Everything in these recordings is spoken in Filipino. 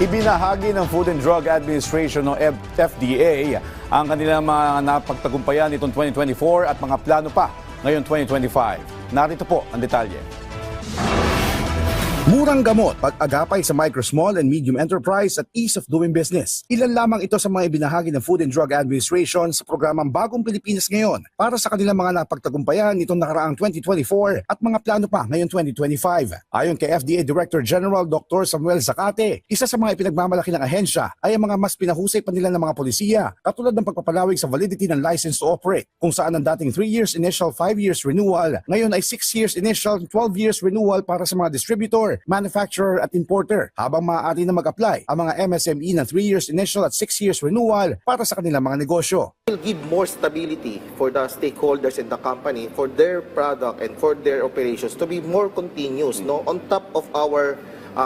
Ibinahagi ng Food and Drug Administration o FDA ang kanilang mga napagtagumpayan nitong 2024 at mga plano pa ngayong 2025. Narito po ang detalye. Murang gamot, pag-agapay sa micro, small and medium enterprise at ease of doing business. Ilan lamang ito sa mga ibinahagi ng Food and Drug Administration sa programang Bagong Pilipinas Ngayon para sa kanilang mga napagtagumpayan nitong nakaraang 2024 at mga plano pa ngayong 2025. Ayon kay FDA Director General Dr. Samuel Zacate, isa sa mga ipinagmamalaki ng ahensya ay ang mga mas pinahusay pa nila ng mga polisiya katulad ng pagpapalawig sa validity ng license to operate kung saan ang dating 3 years initial 5 years renewal ngayon ay 6 years initial 12 years renewal para sa mga distributor, manufacturer at importer habang maaari na mag-apply ang mga MSME ng 3 years initial at 6 years renewal para sa kanilang mga negosyo. It will give more stability for the stakeholders in the company for their product and for their operations to be more continuous, no, on top of our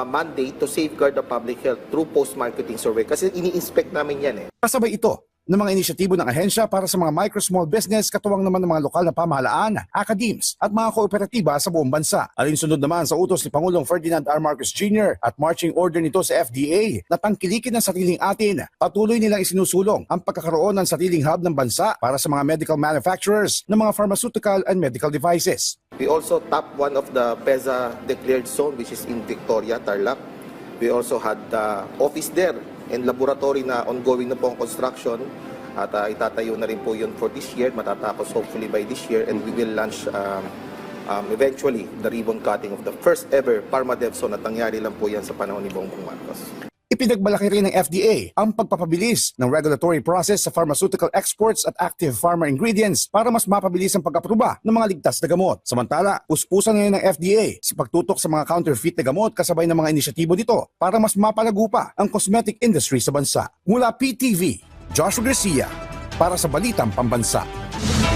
mandate to safeguard the public health through post-marketing survey kasi ini-inspect namin yan eh. Kasabay ito ng mga inisyatibo ng ahensya para sa mga micro-small business katuwang naman ng mga lokal na pamahalaan, academies at mga kooperatiba sa buong bansa. Alinsunod naman sa utos ni Pangulong Ferdinand R. Marcos Jr. at marching order nito sa FDA na tangkilikin ng sariling atin, patuloy nilang isinusulong ang pagkakaroon ng sariling hub ng bansa para sa mga medical manufacturers ng mga pharmaceutical and medical devices. We also top one of the PEZA declared zone which is in Victoria, Tarlac. We also had the office there and laboratory na ongoing na po ang construction at itatayo na rin po yun for this year, matatapos hopefully by this year, and we will launch eventually the ribbon cutting of the first ever PharmaDev Zone at nangyari lang po yan sa panahon ni Bongbong Marcos. Ipinagmalaki rin ng FDA ang pagpapabilis ng regulatory process sa pharmaceutical exports at active pharma ingredients para mas mapabilis ang pag-aproba ng mga ligtas na gamot. Samantala, puspusan ngayon ng FDA sa pagtutok sa mga counterfeit na gamot kasabay ng mga inisyatibo nito para mas mapalago pa ang cosmetic industry sa bansa. Mula PTV, Joshua Garcia para sa Balitang Pambansa.